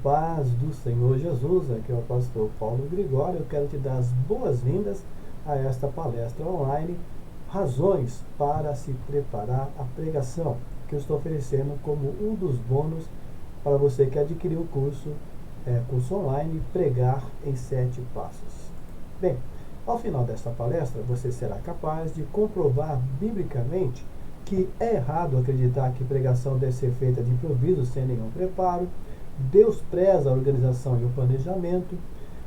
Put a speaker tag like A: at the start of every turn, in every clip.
A: paz do Senhor Jesus, aqui é o pastor Paulo Gregório. Eu quero te dar as boas-vindas a esta palestra online, Razões para se preparar à pregação, que eu estou oferecendo como um dos bônus para você que adquiriu o curso online Pregar em 7 Passos. Bem, ao final desta palestra, você será capaz de comprovar biblicamente que é errado acreditar que pregação deve ser feita de improviso, sem nenhum preparo. Deus preza a organização e o planejamento.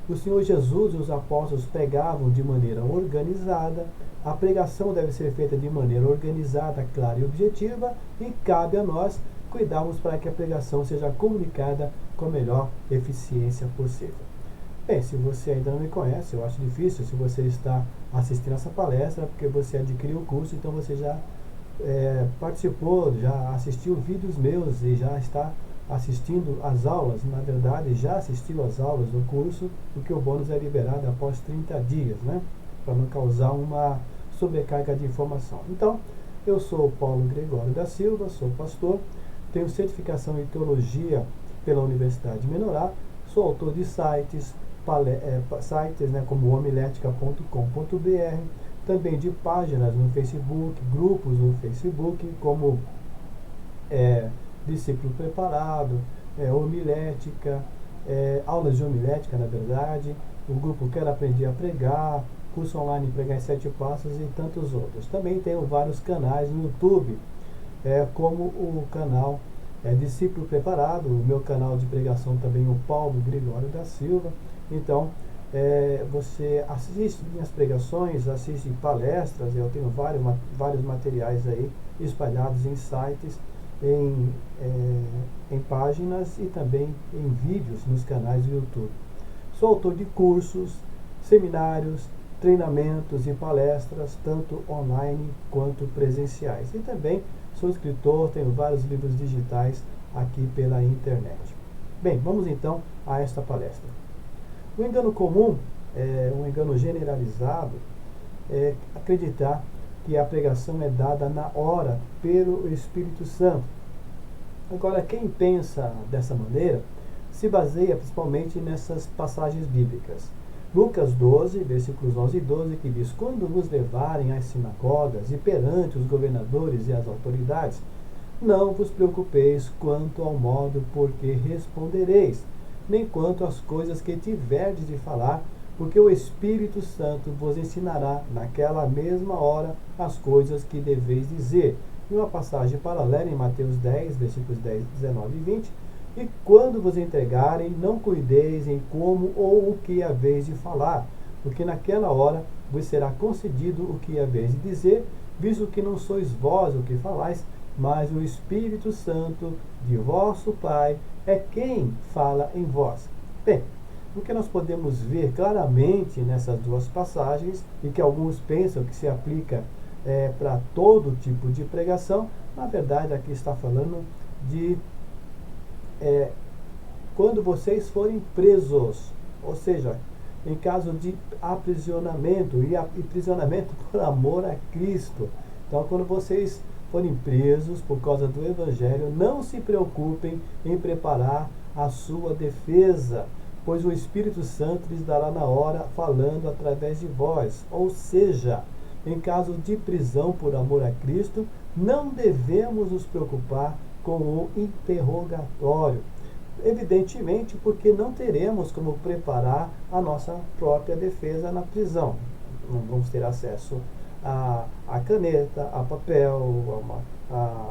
A: O Senhor Jesus e os apóstolos pregavam de maneira organizada. A pregação deve ser feita de maneira organizada, clara e objetiva, e cabe a nós cuidarmos para que a pregação seja comunicada com a melhor eficiência possível. Bem, se você ainda não me conhece, eu acho difícil. Se você está assistindo essa palestra, porque você adquiriu o curso, então você já participou, já assistiu vídeos meus e já está assistindo às aulas. Na verdade, já assistiu às aulas do curso, porque o bônus é liberado após 30 dias, né? Para não causar uma sobrecarga de informação. Então, eu sou Paulo Gregório da Silva, sou pastor, tenho certificação em teologia pela Universidade de Menorá, sou autor de sites, como homilética.com.br, também de páginas no Facebook, grupos no Facebook, como Discípulo Preparado, Homilética, aulas de homilética, na verdade, o grupo Quero Aprender a Pregar, curso online Pregar em 7 Passos e tantos outros. Também tenho vários canais no YouTube, como o canal Discípulo Preparado, o meu canal de pregação também, o Paulo Gregório da Silva. Então, você assiste minhas pregações, assiste palestras. Eu tenho vários materiais aí espalhados em sites, em páginas e também em vídeos nos canais do YouTube. Sou autor de cursos, seminários, treinamentos e palestras, tanto online quanto presenciais. E também sou escritor, tenho vários livros digitais aqui pela internet. Bem, vamos então a esta palestra. O engano comum, um engano generalizado, é acreditar que a pregação é dada na hora pelo Espírito Santo. Agora, quem pensa dessa maneira se baseia principalmente nessas passagens bíblicas. Lucas 12, versículos 11 e 12, que diz: Quando vos levarem às sinagogas e perante os governadores e as autoridades, não vos preocupeis quanto ao modo por que respondereis, nem quanto às coisas que tiverdes de falar, porque o Espírito Santo vos ensinará naquela mesma hora as coisas que deveis dizer. E uma passagem paralela em Mateus 10, versículos 10, 19 e 20. E quando vos entregarem, não cuideis em como ou o que haveis de falar, porque naquela hora vos será concedido o que haveis de dizer, visto que não sois vós o que falais, mas o Espírito Santo de vosso Pai é quem fala em vós. Bem, o que nós podemos ver claramente nessas duas passagens, e que alguns pensam que se aplica para todo tipo de pregação, na verdade aqui está falando de quando vocês forem presos, ou seja, em caso de aprisionamento, e aprisionamento por amor a Cristo. Então, quando vocês forem presos por causa do Evangelho, não se preocupem em preparar a sua defesa, pois o Espírito Santo lhes dará na hora, falando através de vós. Ou seja, em caso de prisão por amor a Cristo, não devemos nos preocupar com o interrogatório. Evidentemente, porque não teremos como preparar a nossa própria defesa na prisão. Não vamos ter acesso a caneta, a papel,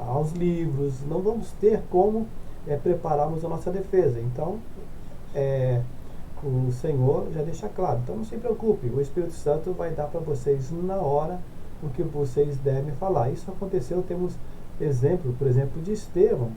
A: aos livros. Não vamos ter como prepararmos a nossa defesa. Então, o Senhor já deixa claro. Então, não se preocupe, o Espírito Santo vai dar para vocês na hora o que vocês devem falar. Isso aconteceu, temos exemplo, por exemplo, de Estevão,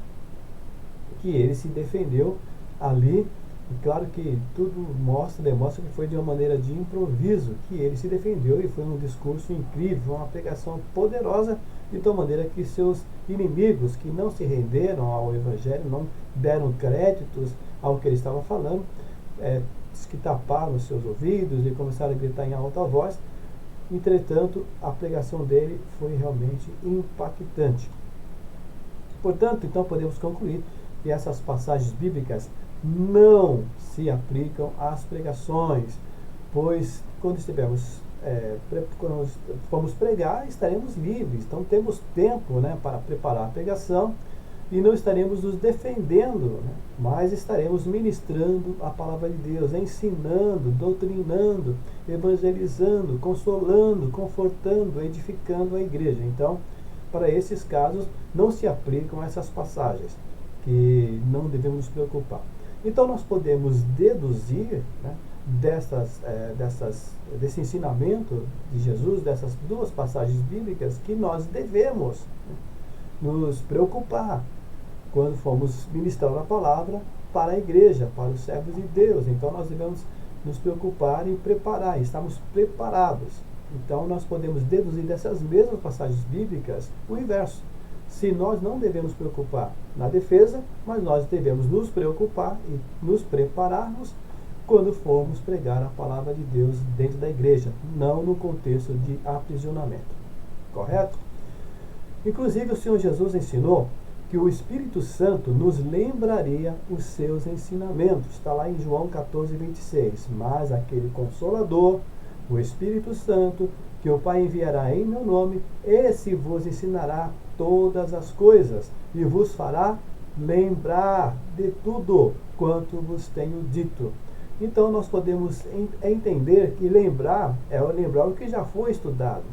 A: que ele se defendeu ali, e claro que tudo demonstra que foi de uma maneira de improviso que ele se defendeu, e foi um discurso incrível, uma pregação poderosa, de tal maneira que seus inimigos, que não se renderam ao Evangelho, não deram créditos ao que ele estava falando, que taparam os seus ouvidos e começaram a gritar em alta voz. Entretanto, a pregação dele foi realmente impactante. Portanto, então podemos concluir que essas passagens bíblicas não se aplicam às pregações, pois quando quando formos pregar, estaremos livres, então temos tempo, né, para preparar a pregação e não estaremos nos defendendo, né, mas estaremos ministrando a palavra de Deus, ensinando, doutrinando, evangelizando, consolando, confortando, edificando a igreja. Então, para esses casos, não se aplicam essas passagens, que não devemos nos preocupar. Então, nós podemos deduzir, né, desse ensinamento de Jesus, dessas duas passagens bíblicas, que nós devemos, né, nos preocupar quando formos ministrar a palavra para a igreja, para os servos de Deus. Então nós devemos nos preocupar em preparar, estarmos preparados. Então nós podemos deduzir dessas mesmas passagens bíblicas o inverso. Se nós não devemos preocupar na defesa, mas nós devemos nos preocupar e nos prepararmos quando formos pregar a palavra de Deus dentro da igreja, não no contexto de aprisionamento. Correto? Inclusive o Senhor Jesus ensinou que o Espírito Santo nos lembraria os seus ensinamentos. Está lá em João 14, 26. Mas aquele Consolador, o Espírito Santo, que o Pai enviará em meu nome, esse vos ensinará todas as coisas e vos fará lembrar de tudo quanto vos tenho dito. Então nós podemos entender que lembrar é lembrar o que já foi estudado,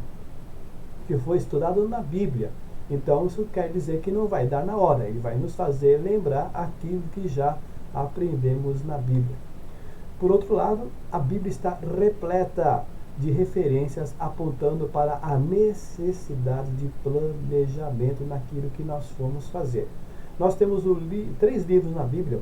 A: que foi estudado na Bíblia. Então isso quer dizer que não vai dar na hora, ele vai nos fazer lembrar aquilo que já aprendemos na Bíblia. Por outro lado, a Bíblia está repleta de referências apontando para a necessidade de planejamento naquilo que nós formos fazer. Nós temos 3 livros na Bíblia,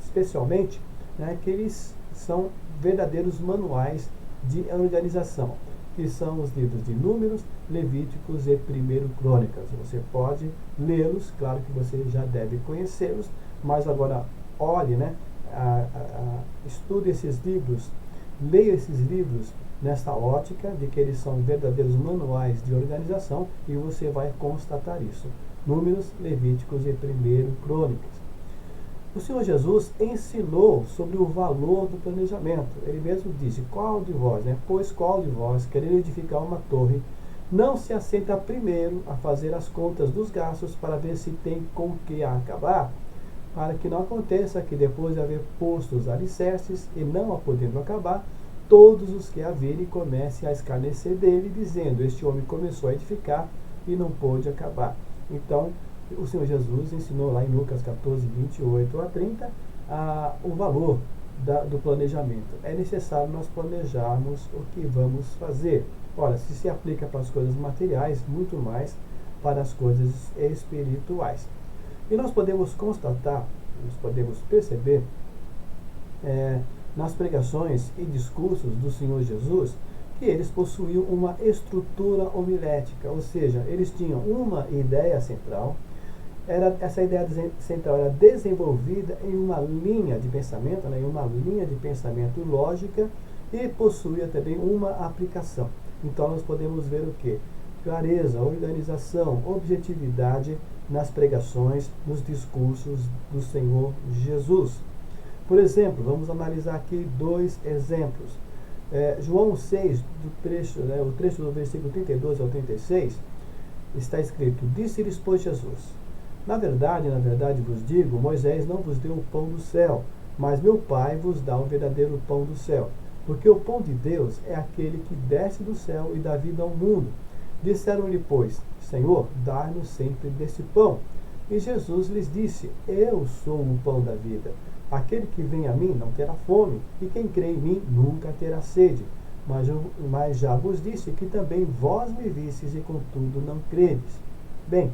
A: especialmente, né, que eles são verdadeiros manuais de organização, que são os livros de Números, Levíticos e 1 Crônicas. Você pode lê-los, claro que você já deve conhecê-los, mas agora olhe, né, estude esses livros, leia esses livros nesta ótica de que eles são verdadeiros manuais de organização e você vai constatar isso. Números, Levíticos e 1 Crônicas. O Senhor Jesus ensinou sobre o valor do planejamento. Ele mesmo disse, pois qual de vós, querendo edificar uma torre, não se assenta primeiro a fazer as contas dos gastos para ver se tem com que acabar? Para que não aconteça que depois de haver posto os alicerces e não a podendo acabar, todos os que a virem comecem a escarnecer dele, dizendo, este homem começou a edificar e não pôde acabar. Então, o Senhor Jesus ensinou lá em Lucas 14, 28 a 30, o valor do planejamento. É necessário nós planejarmos o que vamos fazer. Ora, se aplica para as coisas materiais, muito mais para as coisas espirituais. E nós podemos constatar, nós podemos perceber, nas pregações e discursos do Senhor Jesus, que eles possuíam uma estrutura homilética, ou seja, eles tinham uma ideia central. Essa ideia central era desenvolvida em uma linha de pensamento, né, em uma linha de pensamento lógica, e possuía também uma aplicação. Então nós podemos ver o quê? Clareza, organização, objetividade nas pregações, nos discursos do Senhor Jesus. Por exemplo, vamos analisar aqui 2 exemplos. João 6, o trecho do versículo 32 ao 36, está escrito, disse-lhes, pois, Jesus, na verdade vos digo, Moisés não vos deu o pão do céu, mas meu Pai vos dá o verdadeiro pão do céu. Porque o pão de Deus é aquele que desce do céu e dá vida ao mundo. Disseram-lhe, pois, Senhor, dá-nos sempre desse pão. E Jesus lhes disse, eu sou o pão da vida. Aquele que vem a mim não terá fome, e quem crê em mim nunca terá sede. Mas já vos disse que também vós me vistes e contudo não credes. Bem,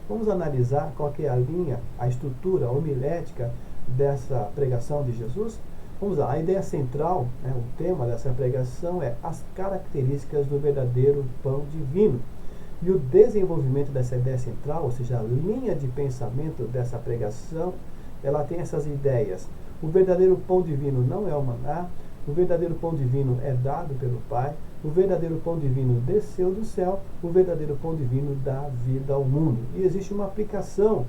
A: vamos analisar qual que é a linha, a estrutura homilética dessa pregação de Jesus. Vamos lá, a ideia central, né, o tema dessa pregação é as características do verdadeiro pão divino. E o desenvolvimento dessa ideia central, ou seja, a linha de pensamento dessa pregação, ela tem essas ideias. O verdadeiro pão divino não é o maná, o verdadeiro pão divino é dado pelo Pai, o verdadeiro pão divino desceu do céu, o verdadeiro pão divino dá vida ao mundo. E existe uma aplicação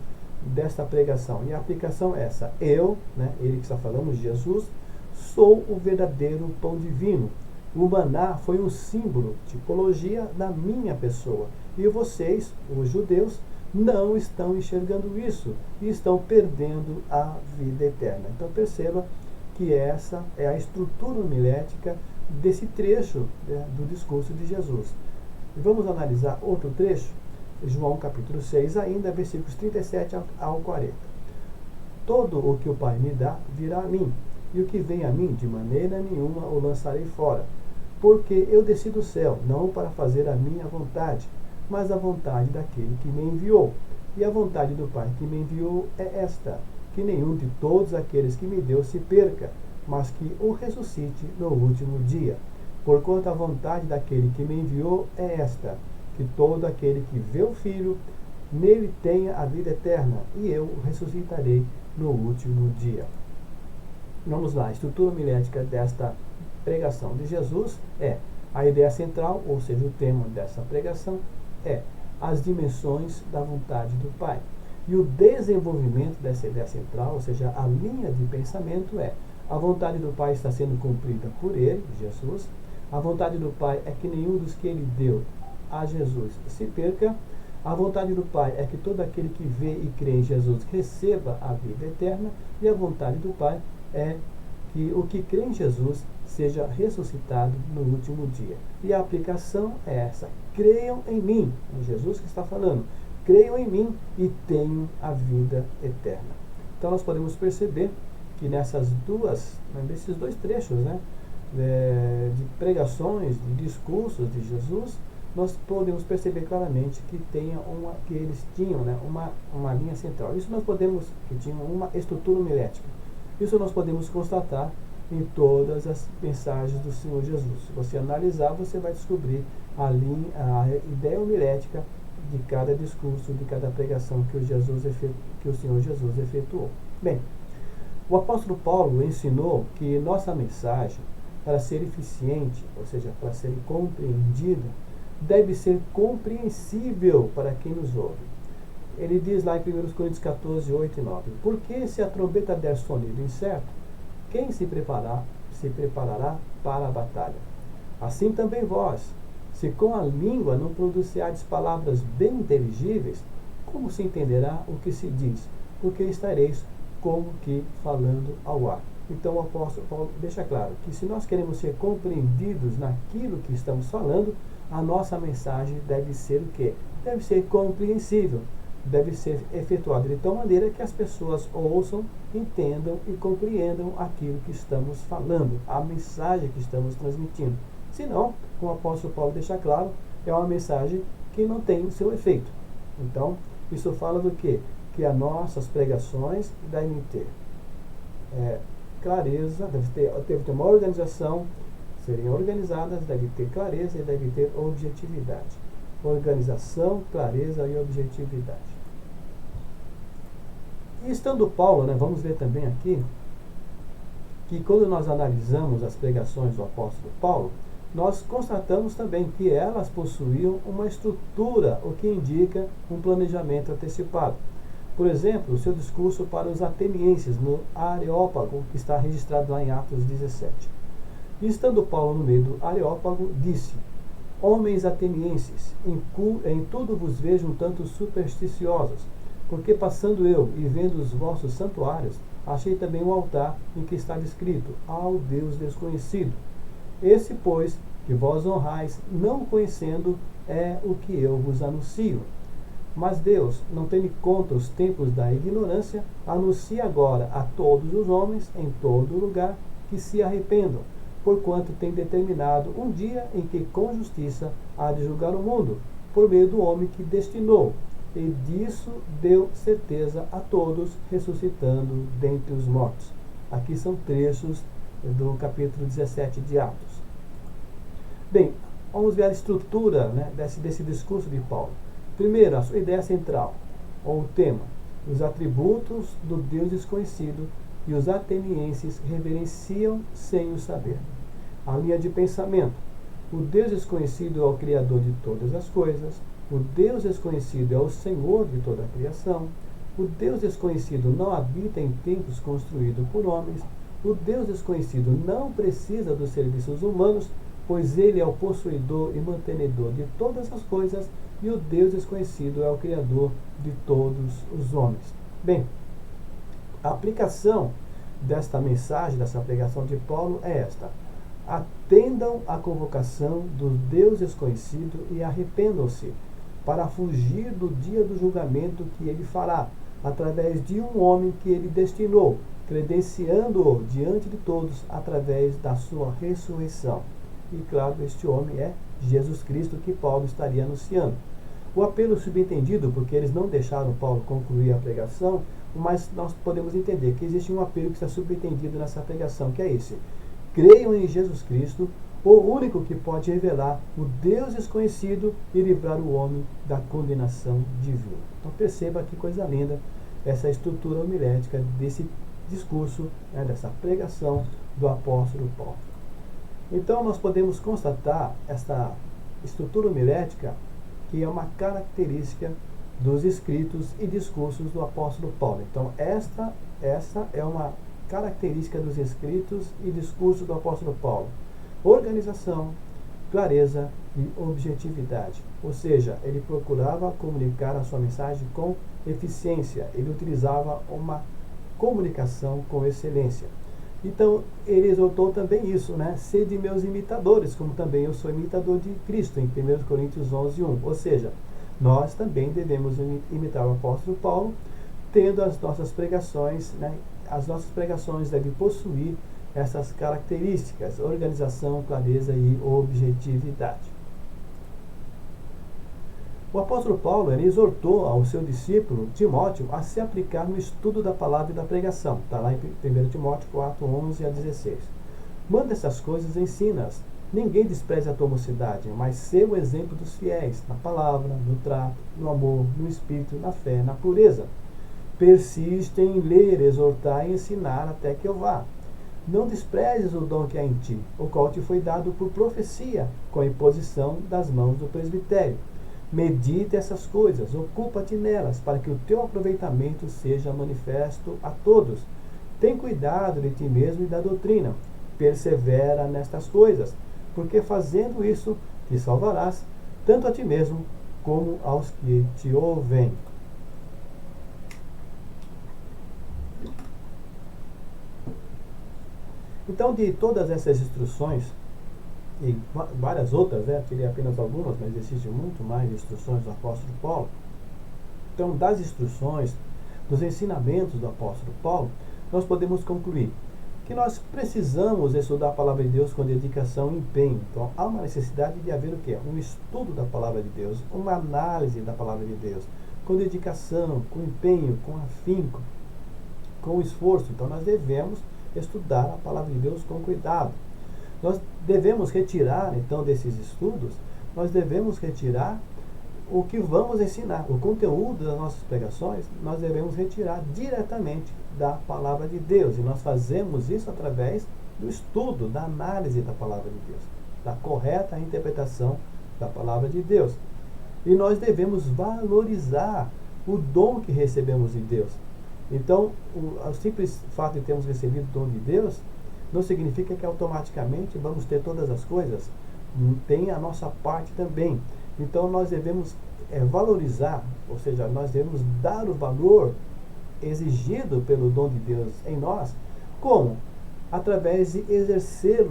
A: desta pregação. E a aplicação é essa. Eu, ele que está falando, Jesus, sou o verdadeiro pão divino. O maná foi um símbolo, tipologia da minha pessoa. E vocês, os judeus, não estão enxergando isso e estão perdendo a vida eterna. Então perceba que essa é a estrutura homilética desse trecho do discurso de Jesus. E vamos analisar outro trecho, João capítulo 6, ainda versículos 37 ao 40. Todo o que o Pai me dá virá a mim, e o que vem a mim, de maneira nenhuma o lançarei fora. Porque eu desci do céu, não para fazer a minha vontade, mas a vontade daquele que me enviou. E a vontade do Pai que me enviou é esta, que nenhum de todos aqueles que me deu se perca, mas que o ressuscite no último dia. Porquanto a vontade daquele que me enviou é esta, que todo aquele que vê o Filho, nele tenha a vida eterna, e eu o ressuscitarei no último dia. Vamos lá, a estrutura homilética desta pregação de Jesus é a ideia central, ou seja, o tema dessa pregação é as dimensões da vontade do Pai. E o desenvolvimento dessa ideia central, ou seja, a linha de pensamento é: a vontade do Pai está sendo cumprida por ele, Jesus. A vontade do Pai é que nenhum dos que ele deu a Jesus se perca. A vontade do Pai é que todo aquele que vê e crê em Jesus receba a vida eterna. E a vontade do Pai é que o que crê em Jesus seja ressuscitado no último dia. E a aplicação é essa: creiam em mim, é Jesus que está falando, creiam em mim e tenham a vida eterna. Então nós podemos perceber que nesses dois trechos, de pregações, de discursos de Jesus, nós podemos perceber claramente que eles tinham uma linha central. Isso nós podemos, que tinham uma estrutura homilética. Isso nós podemos constatar em todas as mensagens do Senhor Jesus. Se você analisar, você vai descobrir a ideia homilética de cada discurso, de cada pregação que o Senhor Jesus efetuou. Bem, o apóstolo Paulo ensinou que nossa mensagem, para ser eficiente, ou seja, para ser compreendida, deve ser compreensível para quem nos ouve. Ele diz lá em 1 Coríntios 14, 8 e 9: porque se a trombeta der sonido incerto, quem se preparará para a batalha? Assim também vós, se com a língua não pronunciardes palavras bem inteligíveis, como se entenderá o que se diz? Porque estareis como que falando ao ar. Então o apóstolo Paulo deixa claro que se nós queremos ser compreendidos naquilo que estamos falando, a nossa mensagem deve ser o quê? Deve ser compreensível, deve ser efetuada de tal maneira que as pessoas ouçam, entendam e compreendam aquilo que estamos falando, a mensagem que estamos transmitindo. Senão, como o apóstolo Paulo deixa claro, é uma mensagem que não tem o seu efeito. Então, isso fala do quê? Que as nossas pregações devem ter clareza, deve ter uma organização, serem organizadas, deve ter clareza e deve ter objetividade. Organização, clareza e objetividade. E estando Paulo, vamos ver também aqui, que quando nós analisamos as pregações do apóstolo Paulo, nós constatamos também que elas possuíam uma estrutura, o que indica um planejamento antecipado. Por exemplo, o seu discurso para os atenienses no Areópago, que está registrado lá em Atos 17. E estando Paulo no meio do Areópago, disse: homens atenienses, em tudo vos vejo um tanto supersticiosos, porque passando eu e vendo os vossos santuários, achei também um altar em que está escrito: ao Deus desconhecido. Esse, pois, que vós honrais, não conhecendo, é o que eu vos anuncio. Mas Deus, não tendo em conta os tempos da ignorância, anuncia agora a todos os homens, em todo lugar, que se arrependam, porquanto tem determinado um dia em que com justiça há de julgar o mundo, por meio do homem que destinou, e disso deu certeza a todos, ressuscitando dentre os mortos. Aqui são trechos do capítulo 17 de Atos. Bem, vamos ver a estrutura desse discurso de Paulo. Primeiro, a sua ideia central, ou o tema: os atributos do Deus desconhecido, e os atenienses reverenciam sem o saber. A linha de pensamento: o Deus desconhecido é o Criador de todas as coisas, o Deus desconhecido é o Senhor de toda a criação, O Deus desconhecido não habita em templos construídos por homens. O Deus desconhecido não precisa dos serviços humanos, pois ele é o possuidor e mantenedor de todas as coisas, e o Deus desconhecido é o criador de todos os homens. Bem, a aplicação desta mensagem, dessa pregação de Paulo é esta: atendam à convocação do Deus desconhecido e arrependam-se, para fugir do dia do julgamento que ele fará, através de um homem que ele destinou, credenciando-o diante de todos através da sua ressurreição. E claro, este homem é Jesus Cristo, que Paulo estaria anunciando. O apelo subentendido, porque eles não deixaram Paulo concluir a pregação, mas nós podemos entender que existe um apelo que está subentendido nessa pregação, que é esse: creiam em Jesus Cristo, o único que pode revelar o Deus desconhecido e livrar o homem da condenação divina. Então perceba que coisa linda essa estrutura homilética desse discurso, dessa pregação do apóstolo Paulo. Então nós podemos constatar essa estrutura homilética, que é uma característica dos escritos e discursos do apóstolo Paulo. Então essa é uma característica dos escritos e discursos do apóstolo Paulo: organização, clareza e objetividade. Ou seja, ele procurava comunicar a sua mensagem com eficiência, ele utilizava uma comunicação com excelência. Então, ele exortou também isso, sede meus imitadores, como também eu sou imitador de Cristo, em 1 Coríntios 11:1. Ou seja, nós também devemos imitar o apóstolo Paulo, tendo as nossas pregações, as nossas pregações devem possuir essas características: organização, clareza e objetividade. O apóstolo Paulo exortou ao seu discípulo Timóteo a se aplicar no estudo da palavra e da pregação. Está lá em 1 Timóteo 4:11-16. Manda essas coisas e ensina-as. Ninguém despreze a tua mocidade, mas sê o exemplo dos fiéis, na palavra, no trato, no amor, no espírito, na fé, na pureza. Persiste em ler, exortar e ensinar até que eu vá. Não desprezes o dom que há em ti, o qual te foi dado por profecia, com a imposição das mãos do presbitério. Medita essas coisas, ocupa-te nelas, para que o teu aproveitamento seja manifesto a todos. Tem cuidado de ti mesmo e da doutrina. Persevera nestas coisas, porque fazendo isso te salvarás, tanto a ti mesmo como aos que te ouvem. Então, de todas essas instruções, e várias outras, tirei apenas algumas, mas existem muito mais instruções do apóstolo Paulo. Então, das instruções, dos ensinamentos do apóstolo Paulo, nós podemos concluir que nós precisamos estudar a palavra de Deus com dedicação e empenho. Então, há uma necessidade de haver o quê? Um estudo da palavra de Deus, uma análise da palavra de Deus, com dedicação, com empenho, com afinco, com esforço. Então, nós devemos estudar a palavra de Deus com cuidado. Nós devemos retirar, então, desses estudos, nós devemos retirar o que vamos ensinar. O conteúdo das nossas pregações, nós devemos retirar diretamente da palavra de Deus. E nós fazemos isso através do estudo, da análise da palavra de Deus, da correta interpretação da palavra de Deus. E nós devemos valorizar o dom que recebemos de Deus. Então, o simples fato de termos recebido o dom de Deus não significa que automaticamente vamos ter todas as coisas. Tem a nossa parte também. Então nós devemos valorizar, ou seja, nós devemos dar o valor exigido pelo dom de Deus em nós. Como? Através de exercer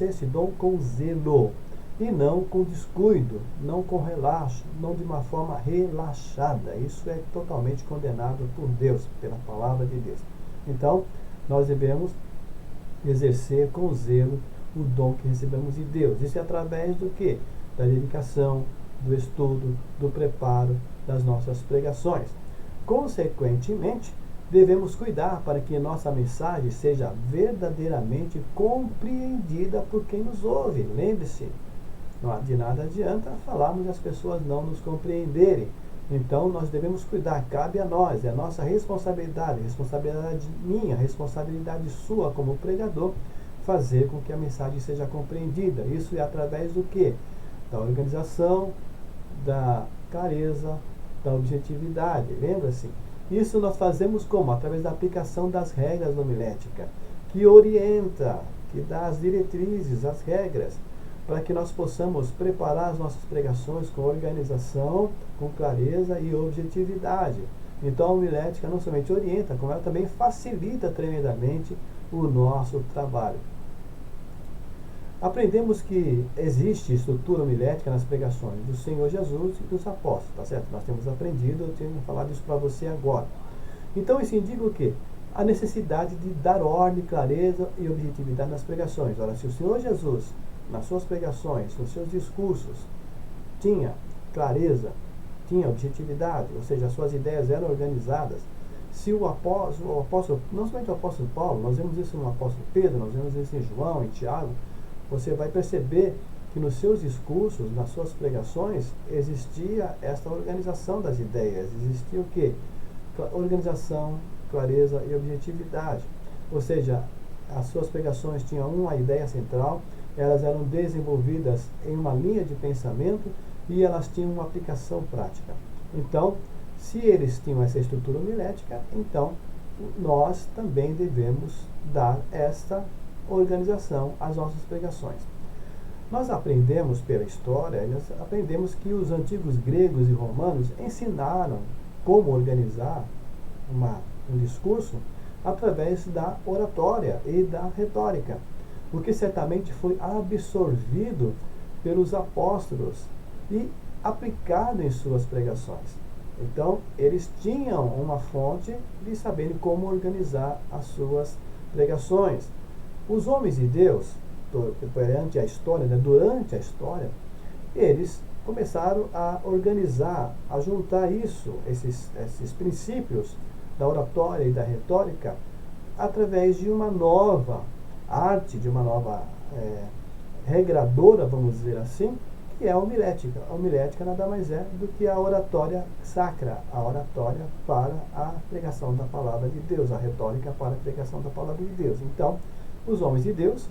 A: esse dom com zelo, e não com descuido, não com relaxo, não de uma forma relaxada. Isso é totalmente condenado por Deus, pela palavra de Deus. Então, nós devemos exercer com zelo o dom que recebemos de Deus. Isso é através do quê? Da dedicação, do estudo, do preparo das nossas pregações. Consequentemente, devemos cuidar para que nossa mensagem seja verdadeiramente compreendida por quem nos ouve. Lembre-se, de nada adianta falarmos e as pessoas não nos compreenderem. Então nós devemos cuidar, cabe a nós, é nossa responsabilidade minha, responsabilidade sua como pregador, fazer com que a mensagem seja compreendida. Isso é através do quê? Da organização, da clareza, da objetividade. Lembra-se Isso nós fazemos como? Através da aplicação das regras da homilética, que orienta, que dá as diretrizes, as regras, para que nós possamos preparar as nossas pregações com organização, com clareza e objetividade. Então a homilética não somente orienta, como ela também facilita tremendamente o nosso trabalho. Aprendemos que existe estrutura homilética nas pregações do Senhor Jesus e dos apóstolos, tá certo? Nós temos aprendido, eu tenho falado isso para você agora. Então isso indica o quê? A necessidade de dar ordem, clareza e objetividade nas pregações. Ora, se o Senhor Jesus, nas suas pregações, nos seus discursos, tinha clareza, tinha objetividade, ou seja, as suas ideias eram organizadas, se o apóstolo, não somente o apóstolo Paulo, nós vemos isso no apóstolo Pedro, nós vemos isso em João, em Tiago, você vai perceber que nos seus discursos, nas suas pregações, existia esta organização das ideias, existia o quê? Organização, clareza e objetividade. Ou seja, as suas pregações tinham uma ideia central, elas eram desenvolvidas em uma linha de pensamento e elas tinham uma aplicação prática. Então, se eles tinham essa estrutura homilética, então nós também devemos dar esta organização às nossas pregações. Nós aprendemos pela história, nós aprendemos que os antigos gregos e romanos ensinaram como organizar um discurso através da oratória e da retórica, o que certamente foi absorvido pelos apóstolos e aplicado em suas pregações. Então, eles tinham uma fonte de saberem como organizar as suas pregações. Os homens de Deus, durante a história, eles começaram a organizar, a juntar esses princípios da oratória e da retórica através de uma nova arte, de uma nova regradora, vamos dizer assim, que é a homilética. A homilética nada mais é do que a oratória sacra, a oratória para a pregação da palavra de Deus, a retórica para a pregação da palavra de Deus. Então, os homens de Deus,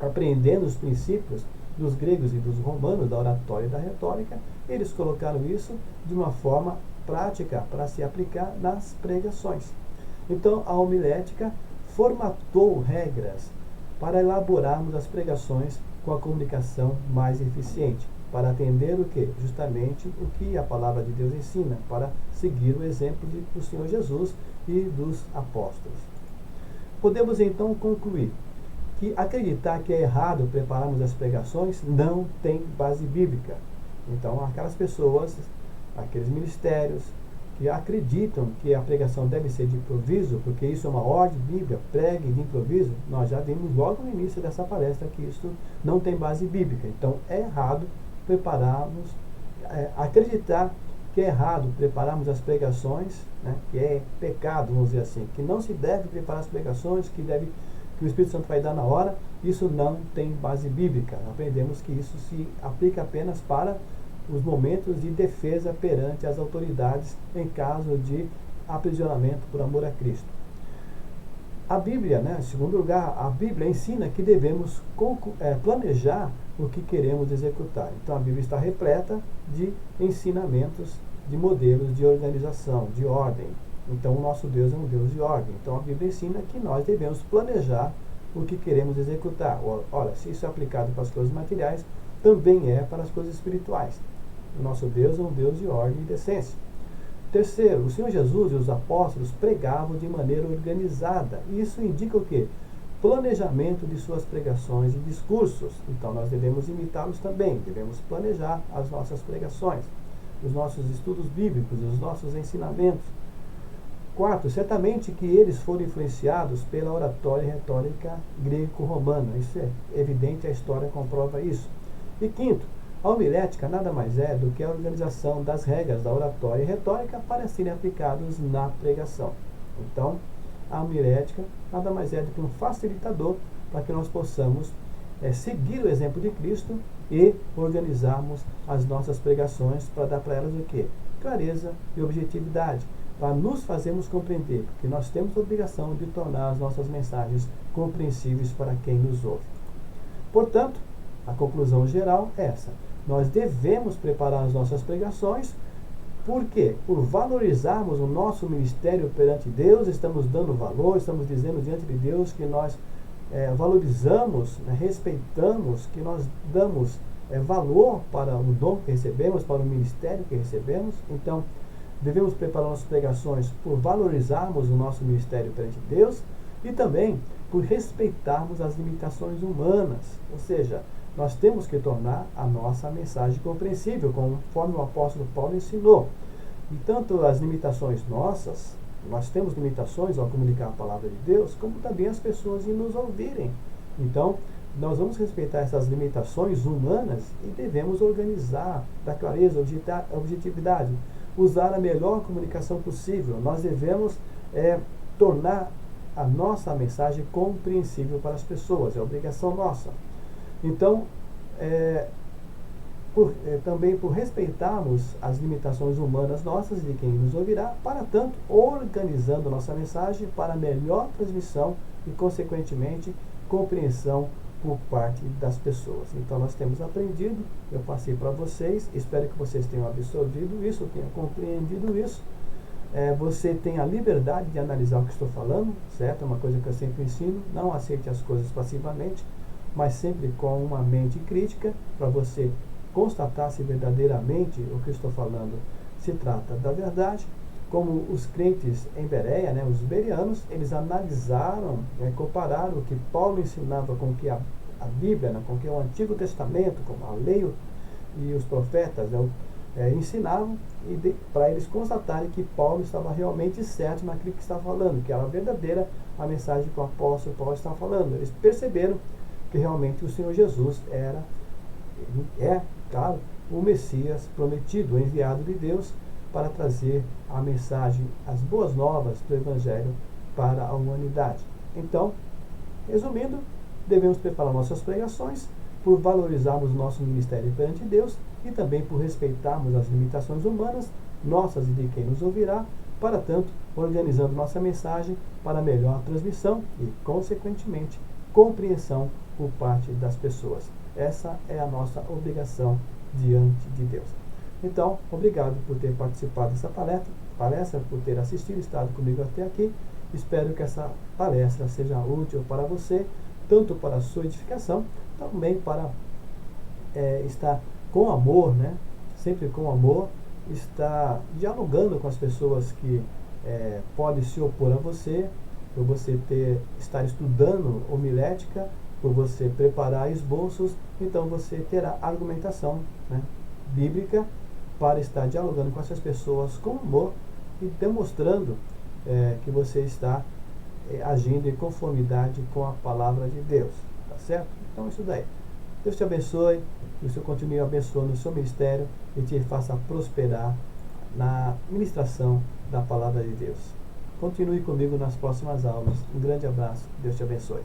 A: aprendendo os princípios dos gregos e dos romanos, da oratória e da retórica, eles colocaram isso de uma forma prática para se aplicar nas pregações. Então, a homilética formatou regras para elaborarmos as pregações com a comunicação mais eficiente, para atender o que? Justamente o que a palavra de Deus ensina, para seguir o exemplo do Senhor Jesus e dos apóstolos. Podemos então concluir que acreditar que é errado prepararmos as pregações não tem base bíblica. Então, aquelas pessoas, aqueles ministérios que acreditam que a pregação deve ser de improviso, porque isso é uma ordem bíblica, pregue de improviso, nós já vimos logo no início dessa palestra que isso não tem base bíblica. Então, é errado prepararmos, acreditar que é errado prepararmos as pregações, né, que é pecado, vamos dizer assim, que não se deve preparar as pregações, que o Espírito Santo vai dar na hora, isso não tem base bíblica. Aprendemos que isso se aplica apenas para os momentos de defesa perante as autoridades em caso de aprisionamento por amor a Cristo. A Bíblia, em segundo lugar, a Bíblia ensina que devemos planejar o que queremos executar. Então a Bíblia está repleta de ensinamentos, de modelos de organização, de ordem. Então o nosso Deus é um Deus de ordem. Então a Bíblia ensina que nós devemos planejar o que queremos executar. Ora, se isso é aplicado para as coisas materiais, também é para as coisas espirituais. O nosso Deus é um Deus de ordem e decência. Terceiro, o Senhor Jesus e os apóstolos pregavam de maneira organizada. Isso indica o quê? Planejamento de suas pregações e discursos. Então nós devemos imitá-los também. Devemos planejar as nossas pregações, os nossos estudos bíblicos, os nossos ensinamentos. Quarto, certamente que eles foram influenciados pela oratória e retórica greco-romana. Isso é evidente, a história comprova isso. E quinto, a homilética nada mais é do que a organização das regras da oratória e retórica para serem aplicados na pregação. Então, a homilética nada mais é do que um facilitador para que nós possamos seguir o exemplo de Cristo e organizarmos as nossas pregações para dar para elas o quê? Clareza e objetividade, para nos fazermos compreender que nós temos a obrigação de tornar as nossas mensagens compreensíveis para quem nos ouve. Portanto, a conclusão geral é essa. Nós devemos preparar as nossas pregações Por quê? Por valorizarmos o nosso ministério perante Deus, estamos dando valor, estamos dizendo diante de Deus que nós valorizamos, né, respeitamos, que nós damos valor para o dom que recebemos, para o ministério que recebemos. Então, devemos preparar nossas pregações por valorizarmos o nosso ministério perante Deus e também por respeitarmos as limitações humanas. Ou seja, nós temos que tornar a nossa mensagem compreensível, conforme o apóstolo Paulo ensinou. E tanto as limitações nossas, nós temos limitações ao comunicar a palavra de Deus, como também as pessoas em nos ouvirem. Então, nós vamos respeitar essas limitações humanas e devemos organizar, dar clareza, objetividade, usar a melhor comunicação possível. Nós devemos tornar a nossa mensagem compreensível para as pessoas, é obrigação nossa. Então, também por respeitarmos as limitações humanas nossas de quem nos ouvirá, para tanto, organizando nossa mensagem para melhor transmissão e, consequentemente, compreensão por parte das pessoas. Então, nós temos aprendido, eu passei para vocês, espero que vocês tenham absorvido isso, tenham compreendido isso. Você tem a liberdade de analisar o que estou falando, certo? É uma coisa que eu sempre ensino, não aceite as coisas passivamente, mas sempre com uma mente crítica, para você constatar se verdadeiramente o que estou falando se trata da verdade. Como os crentes em Bereia, né, os bereanos, eles analisaram, compararam o que Paulo ensinava com o que a Bíblia, né, com o que o Antigo Testamento, como a lei e os profetas ensinavam, e para eles constatarem que Paulo estava realmente certo naquilo que estava falando, que era verdadeira a mensagem que o apóstolo Paulo estava falando. Eles perceberam que realmente o Senhor Jesus claro, o Messias prometido, o enviado de Deus para trazer a mensagem, as boas novas do Evangelho para a humanidade. Então, resumindo, devemos preparar nossas pregações por valorizarmos nosso ministério perante Deus e também por respeitarmos as limitações humanas, nossas e de quem nos ouvirá, para tanto, organizando nossa mensagem para melhor transmissão e, consequentemente, compreensão por parte das pessoas. Essa é a nossa obrigação diante de Deus. Então, obrigado por ter participado dessa palestra, por ter assistido, estado comigo até aqui. Espero que essa palestra seja útil para você, tanto para a sua edificação, também para estar com amor, né? Sempre com amor, estar dialogando com as pessoas que podem se opor a você, por você estar estudando homilética, por você preparar esboços, então você terá argumentação, né, bíblica para estar dialogando com essas pessoas com amor e demonstrando que você está agindo em conformidade com a palavra de Deus, tá certo? Então isso daí. Deus te abençoe, que o Senhor continue abençoando o seu ministério e te faça prosperar na ministração da palavra de Deus. Continue comigo nas próximas aulas. Um grande abraço. Deus te abençoe.